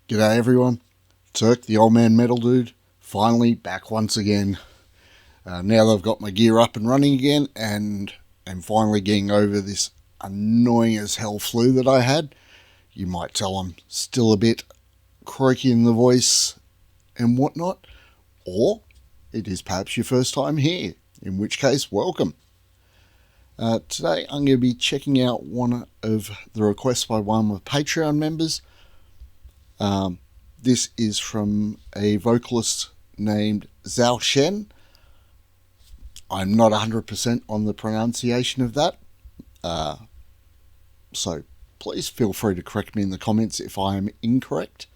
G'day everyone, Turk, the old man metal dude, finally back once again. Now that I've got my gear up and running again and am finally getting over this annoying as hell flu that I had. You might tell I'm still a bit croaky in the voice and whatnot, or it is perhaps your first time here, in which case welcome. Today I'm going to be checking out one of the requests by one of my Patreon members. This is from a vocalist named Zhou Shen. I'm not 100% on the pronunciation of that, so please feel free to correct me in the comments if I am incorrect.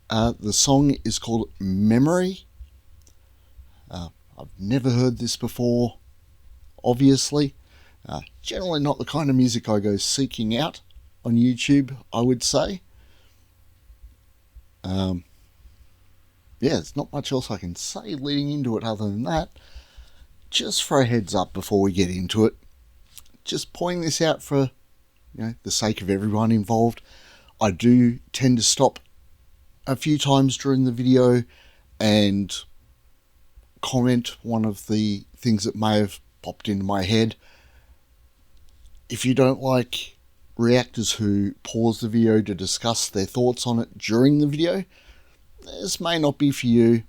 The song is called Memory. I've never heard this before, obviously. Generally not the kind of music I go seeking out on YouTube, I would say. There's not much else I can say leading into it other than that. Just for a heads up before we get into it, just pointing this out for the sake of everyone involved. I do tend to stop a few times during the video and comment one of the things that may have popped into my head. If you don't like reactors who pause the video to discuss their thoughts on it during the video, this may not be for you.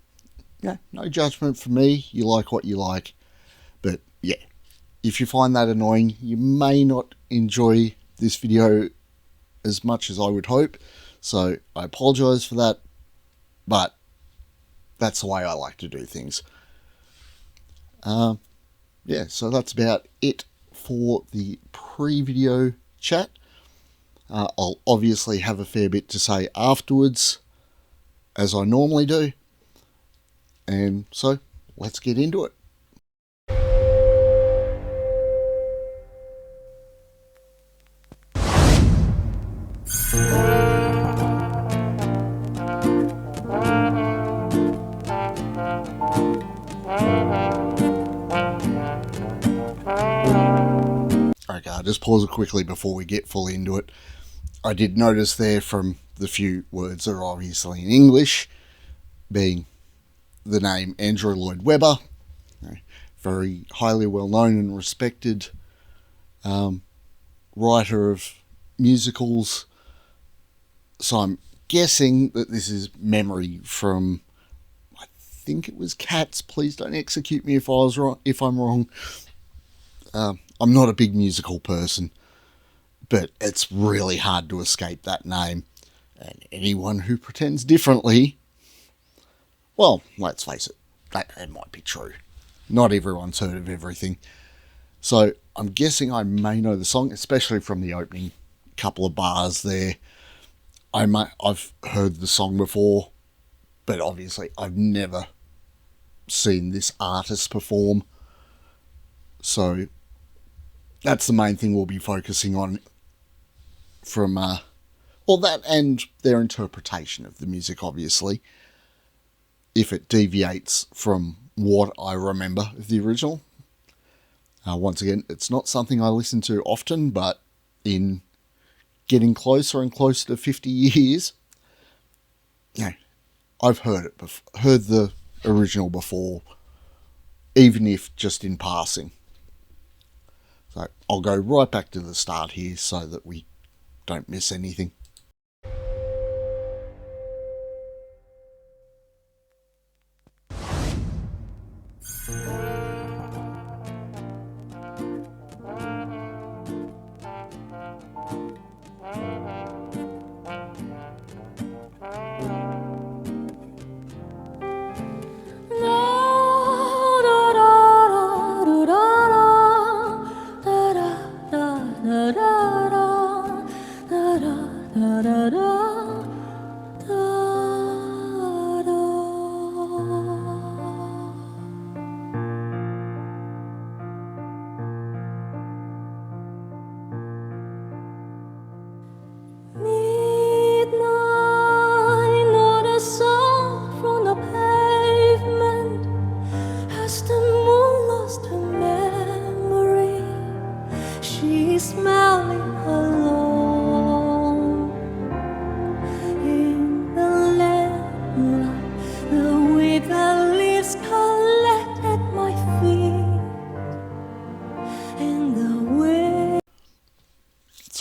No judgment from me. You like what you like. But yeah, if you find that annoying, you may not enjoy this video as much as I would hope. So I apologise for that, but that's the way I like to do things. So that's about it for the pre-video chat. I'll obviously have a fair bit to say afterwards, as I normally do. And so, let's get into it. Okay, I'll just pause it quickly before we get fully into it. I did notice there from the few words that are obviously in English, being the name Andrew Lloyd Webber, very highly well known and respected writer of musicals. So I'm guessing that this is Memory from, I think it was Cats. Please don't execute me if I'm wrong. I'm not a big musical person, but it's really hard to escape that name. And anyone who pretends differently, well, let's face it, that might be true. Not everyone's heard of everything. So I'm guessing I may know the song, especially from the opening couple of bars there. I've heard the song before, but obviously I've never seen this artist perform. So that's the main thing we'll be focusing on from that and their interpretation of the music, obviously. If it deviates from what I remember of the original. Once again, it's not something I listen to often, but in getting closer and closer to 50 years, I've heard the original before, even if just in passing. So I'll go right back to the start here so that we don't miss anything.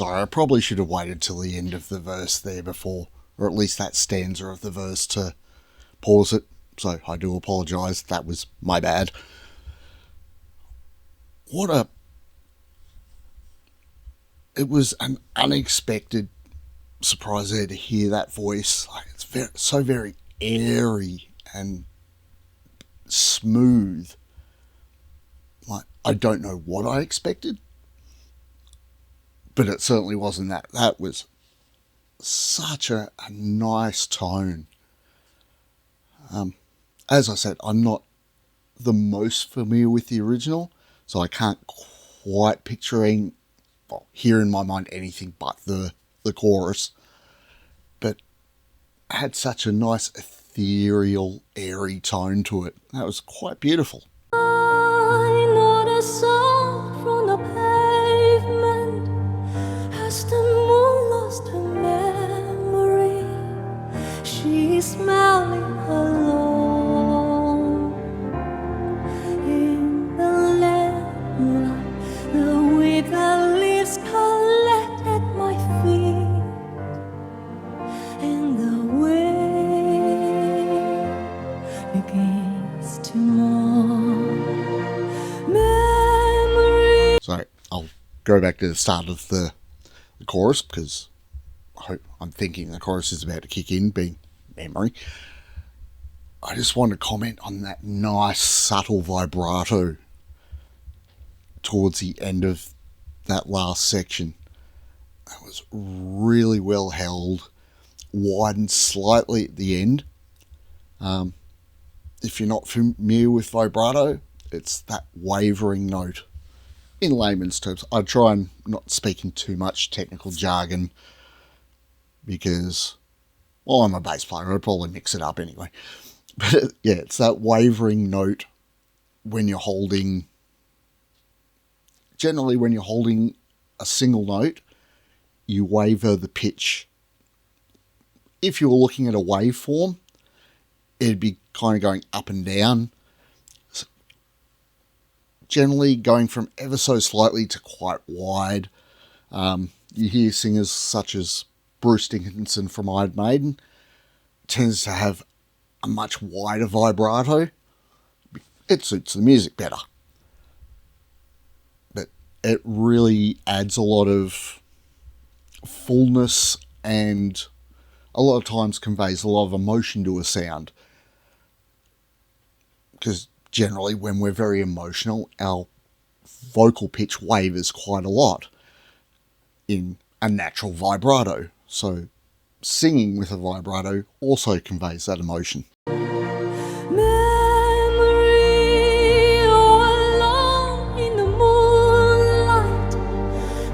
Sorry, I probably should have waited till the end of the verse there before, or at least that stanza of the verse, to pause it. So I do apologise. That was my bad. It was an unexpected surprise there to hear that voice. Like, it's so very airy and smooth. Like, I don't know what I expected, but it certainly wasn't that. That was such a nice tone. As I said, I'm not the most familiar with the original, so I can't quite hear in my mind anything but the chorus. But it had such a nice ethereal, airy tone to it. That was quite beautiful. I know the song from the pavement as the moon lost her memory. She's smiling alone in the lamplight. The withered leaves collect at my feet, and the wind begins to mourn. So I'll go back to the start of the chorus, because I'm thinking the chorus is about to kick in, being memory. I just want to comment on that nice subtle vibrato towards the end of that last section. That was really well held, widened slightly at the end. If you're not familiar with vibrato, it's that wavering note. In layman's terms, I try and not speak in too much technical jargon because, well, I'm a bass player. I'd probably mix it up anyway. But yeah, it's that wavering note when you're holding, generally when you're holding a single note, you waver the pitch. If you were looking at a waveform, it'd be kind of going up and down, generally going from ever so slightly to quite wide. You hear singers such as Bruce Dickinson from Iron Maiden tends to have a much wider vibrato. It suits the music better. But it really adds a lot of fullness and a lot of times conveys a lot of emotion to a sound. Because generally when we're very emotional, our vocal pitch wavers quite a lot in a natural vibrato. So singing with a vibrato also conveys that emotion. Memory, all alone in the moonlight,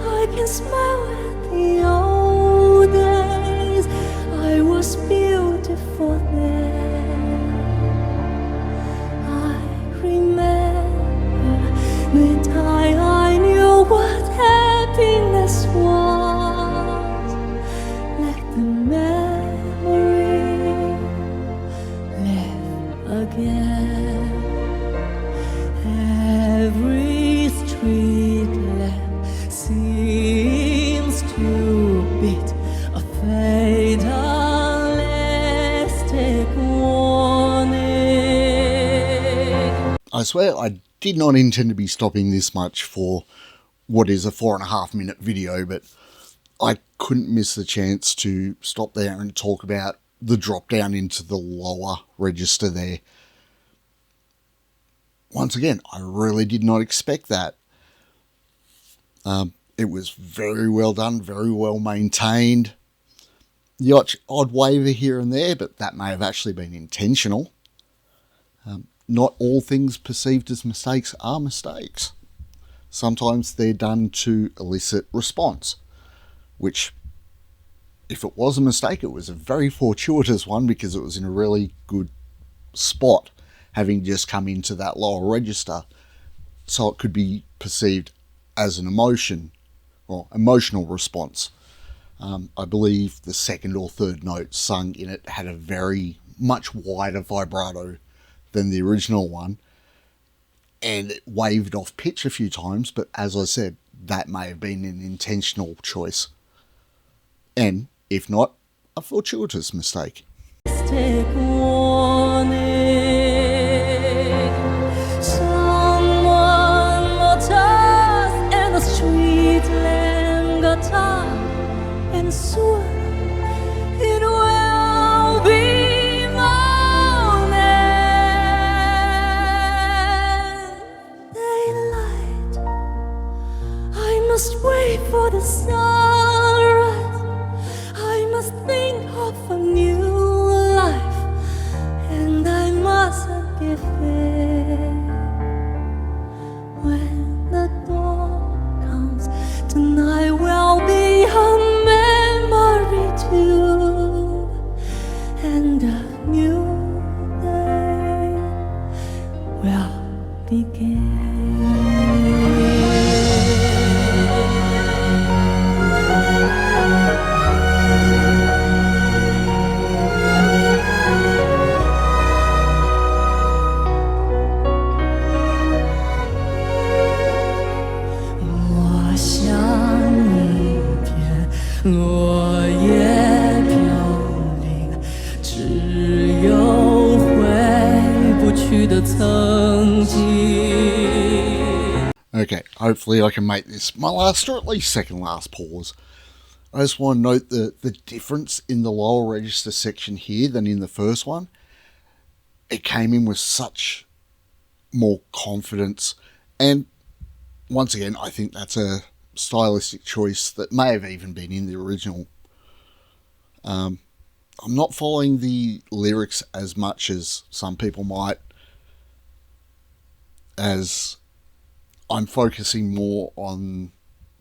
I can smile at the old days. I was beautiful then. I remember the time I knew what happiness was. Let the memory live again. Every street lamp seems to beat a fatalistic warning. I swear I did not intend to be stopping this much for what is a 4.5 minute video, but I couldn't miss the chance to stop there and talk about the drop down into the lower register there. Once again, I really did not expect that. It was very well done, very well maintained. The odd waver here and there, but that may have actually been intentional. Not all things perceived as mistakes are mistakes. Sometimes they're done to elicit response, which, if it was a mistake, it was a very fortuitous one because it was in a really good spot, having just come into that lower register, so it could be perceived as an emotion or emotional response. I believe the second or third note sung in it had a very much wider vibrato than the original one, and it waved off pitch a few times, but as I said, that may have been an intentional choice. And, if not, a fortuitous mistake. Take warning. Someone lost us in the street lamp guitar, and soon it will be morning. Daylight, I must wait for the sunrise. I must think of a new life, and I mustn't give in. When the dawn comes, tonight will be a memory too, and a new day will begin. Okay, hopefully I can make this my last or at least second last pause. I just want to note the difference in the lower register section here than in the first one. It came in with such more confidence, and once again, I think that's a stylistic choice that may have even been in the original. I'm not following the lyrics as much as some people might, as I'm focusing more on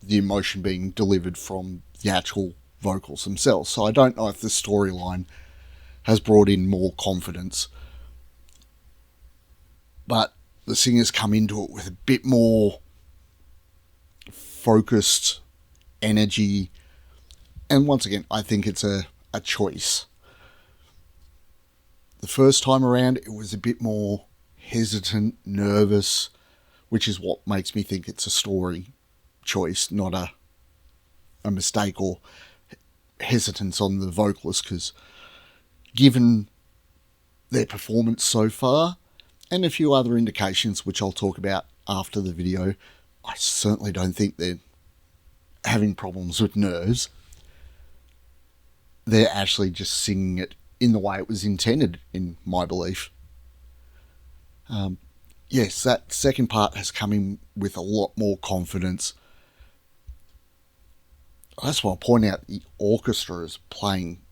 the emotion being delivered from the actual vocals themselves. So I don't know if the storyline has brought in more confidence, but the singers come into it with a bit more focused energy, and once again, I think it's a choice. The first time around, it was a bit more hesitant, nervous, which is what makes me think it's a story choice, not a mistake or hesitance on the vocalist, because given their performance so far, and a few other indications which I'll talk about after the video, I certainly don't think they're having problems with nerves. They're actually just singing it in the way it was intended, in my belief. Yes, that second part has come in with a lot more confidence. I just want to point out the orchestra is playing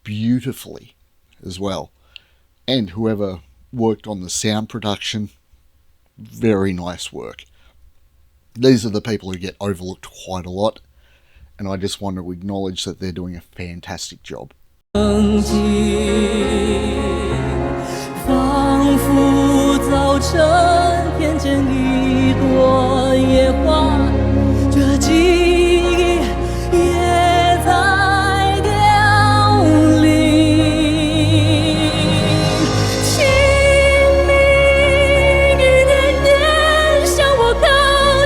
beautifully as well. And whoever worked on the sound production, very nice work. These are the people who get overlooked quite a lot, and I just want to acknowledge that they're doing a fantastic job. 仿佛早晨天间一朵野花，这记忆也在凋零。请你一点点向我靠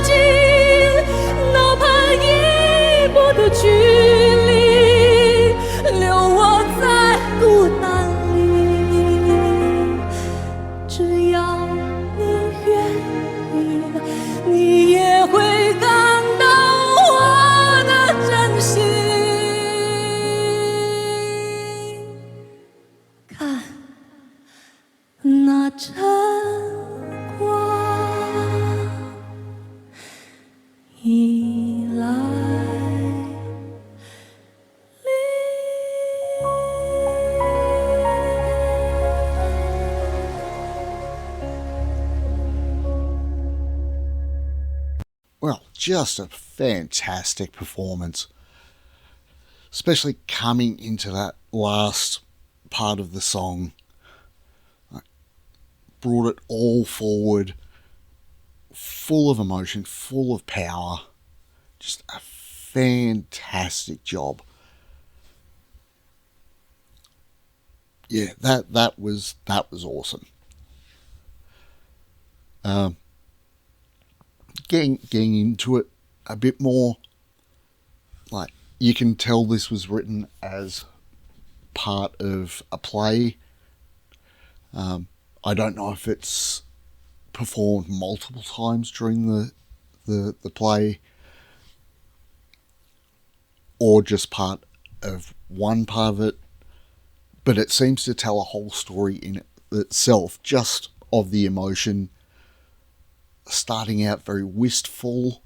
近，哪怕一步的距离，留我在孤单里。只要你愿意，你也会感到我的真心。看那晨光已来。Well, just a fantastic performance. Especially coming into that last part of the song. Brought it all forward. Full of emotion, full of power. Just a fantastic job. Yeah, that was awesome. Getting into it, a bit more like, you can tell this was written as part of a play. I don't know if it's performed multiple times during the play, or just part of one part of it, but it seems to tell a whole story in itself, just of the emotion, starting out very wistful,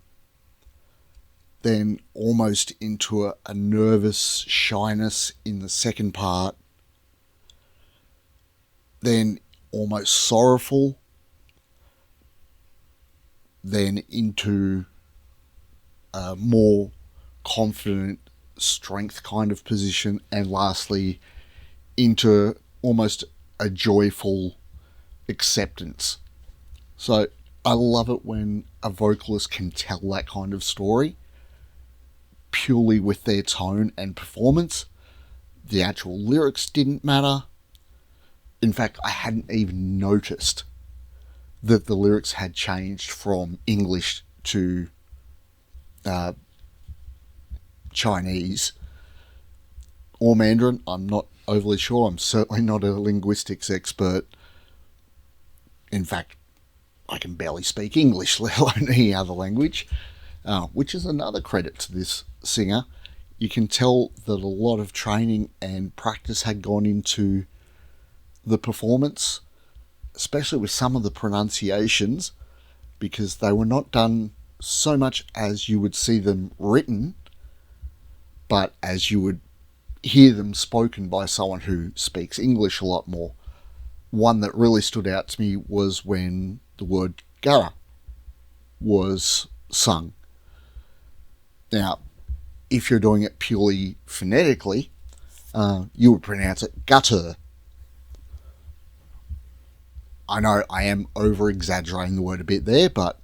then almost into a nervous shyness in the second part, then almost sorrowful, then into a more confident strength kind of position, and lastly into almost a joyful acceptance. So I love it when a vocalist can tell that kind of story purely with their tone and performance. The actual lyrics didn't matter. In fact, I hadn't even noticed that the lyrics had changed from English to Chinese or Mandarin. I'm not overly sure. I'm certainly not a linguistics expert. In fact, I can barely speak English, let alone any other language, which is another credit to this singer. You can tell that a lot of training and practice had gone into the performance, especially with some of the pronunciations, because they were not done so much as you would see them written, but as you would hear them spoken by someone who speaks English a lot more. One that really stood out to me was when the word gutter was sung. Now, if you're doing it purely phonetically, you would pronounce it gutter. I know I am over-exaggerating the word a bit there, but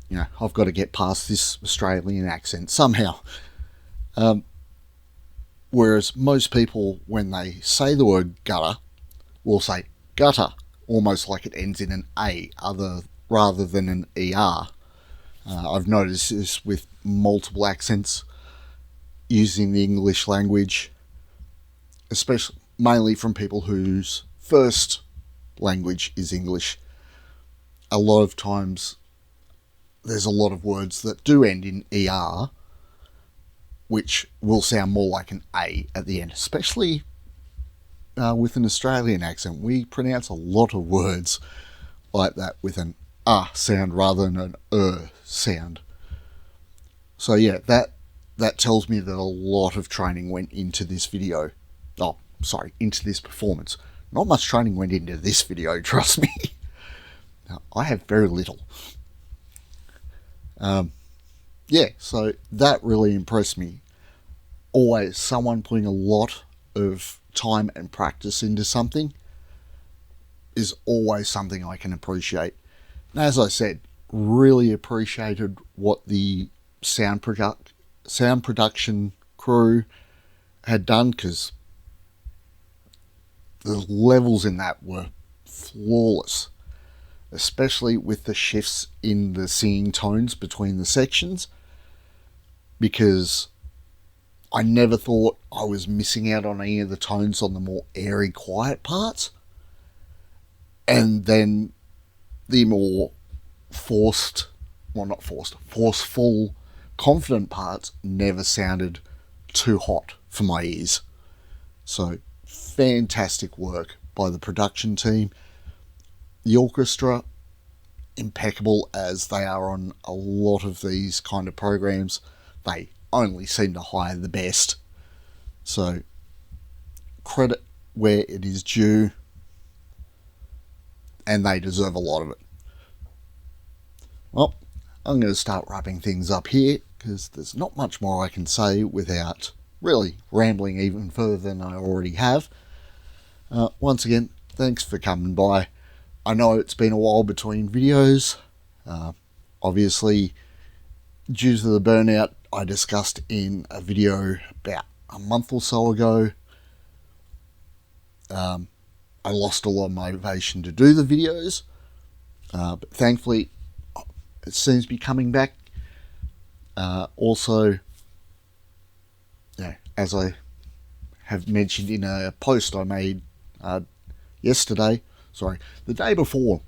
you know, I've got to get past this Australian accent somehow. Whereas most people, when they say the word gutter, will say gutter, almost like it ends in an A rather than an ER. I've noticed this with multiple accents using the English language, especially mainly from people whose first language is English. A lot of times there's a lot of words that do end in ER, which will sound more like an A at the end, especially with an Australian accent. We pronounce a lot of words like that with an sound rather than an sound. So yeah, that tells me that a lot of training went into this video. Into this performance. Not much training went into this video, trust me. Now, I have very little. So that really impressed me. Always someone putting a lot of time and practice into something is always something I can appreciate. And as I said, really appreciated what the sound production crew had done, because the levels in that were flawless, especially with the shifts in the singing tones between the sections, because I never thought I was missing out on any of the tones on the more airy, quiet parts. And then the more forceful, confident parts never sounded too hot for my ears. So, fantastic work by the production team. The orchestra, impeccable as they are on a lot of these kind of programs. They only seem to hire the best. So, credit where it is due, and they deserve a lot of it. Well, I'm going to start wrapping things up here, because there's not much more I can say without really rambling even further than I already have. Once again, thanks for coming by. I know it's been a while between videos. Obviously, due to the burnout I discussed in a video about a month or so ago, I lost a lot of motivation to do the videos. But thankfully, it seems to be coming back. Also, as I have mentioned in a post I made the day before,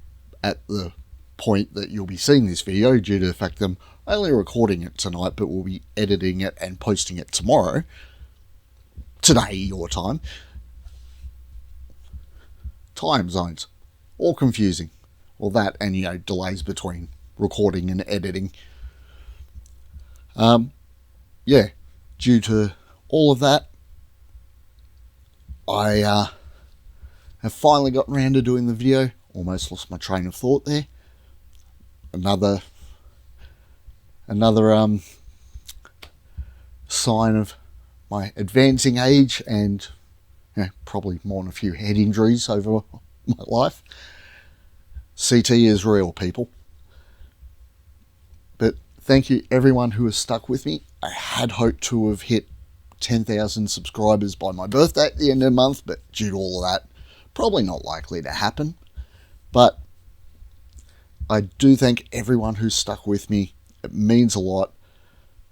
at the point that you'll be seeing this video, due to the fact that I'm only recording it tonight, but we'll be editing it and posting it tomorrow, today your time. Time zones, all confusing. Well, that and delays between recording and editing. Due to all of that, I have finally gotten around to doing the video. Almost lost my train of thought there. Another sign of my advancing age and probably more than a few head injuries over my life. CT is real, people. But thank you everyone who has stuck with me. I had hoped to have hit 10,000 subscribers by my birthday at the end of the month, but due to all of that, probably not likely to happen. But I do thank everyone who's stuck with me. It means a lot.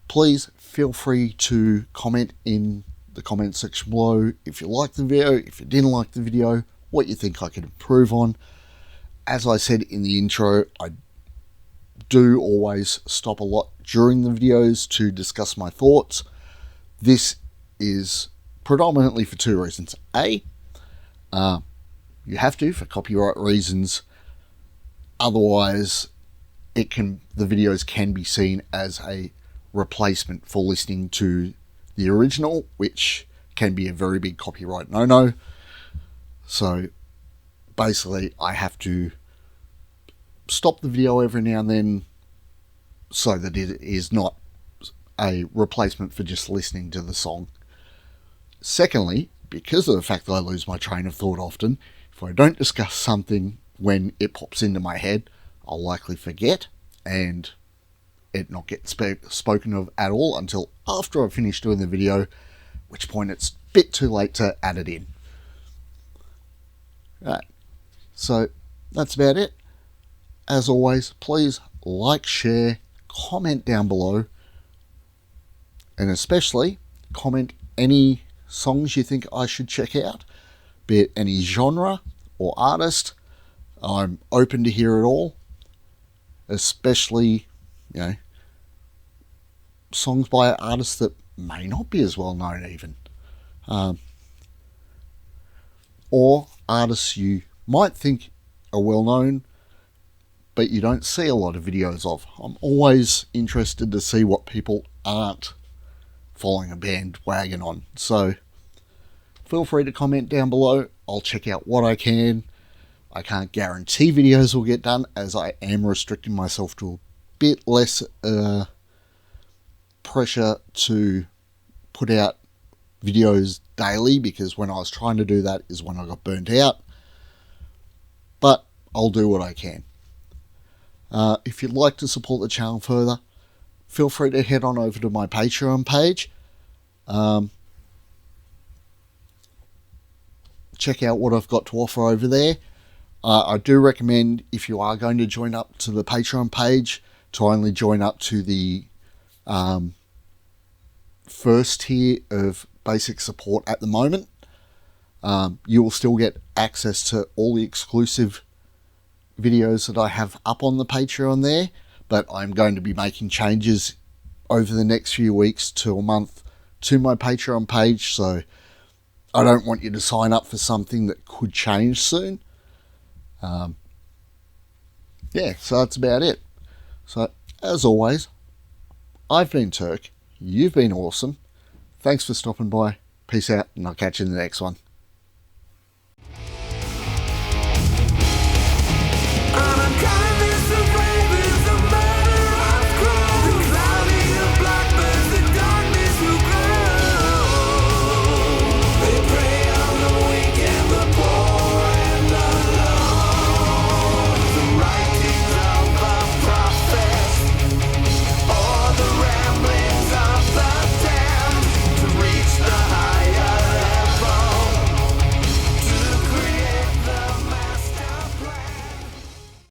Please feel free to comment in the comment section below if you liked the video, if you didn't like the video, what you think I could improve on. As I said in the intro, I do always stop a lot during the videos to discuss my thoughts. This is predominantly for two reasons. A, you have to for copyright reasons. Otherwise, the videos can be seen as a replacement for listening to the original, which can be a very big copyright no-no. So basically, I have to stop the video every now and then so that it is not a replacement for just listening to the song. Secondly, because of the fact that I lose my train of thought often, if I don't discuss something when it pops into my head, I'll likely forget and it not get spoken of at all until after I've finished doing the video, at which point it's a bit too late to add it in. Right, so that's about it. As always, please like, share, comment down below, and especially comment any songs you think I should check out, be it any genre or artist. I'm open to hear it all, especially songs by artists that may not be as well known even, or artists you might think are well known but you don't see a lot of videos of. I'm always interested to see what people aren't following a bandwagon on, so feel free to comment down below. I'll check out what I can. I can't guarantee videos will get done, as I am restricting myself to a bit less pressure to put out videos daily, because when I was trying to do that is when I got burnt out. But I'll do what I can. If you'd like to support the channel further, feel free to head on over to my Patreon page. Check out what I've got to offer over there. I do recommend, if you are going to join up to the Patreon page, to only join up to the first tier of basic support at the moment. You will still get access to all the exclusive videos that I have up on the Patreon there, but I'm going to be making changes over the next few weeks to a month to my Patreon page, so I don't want you to sign up for something that could change soon. So that's about it. So, as always, I've been Turk, you've been awesome, thanks for stopping by, peace out, and I'll catch you in the next one.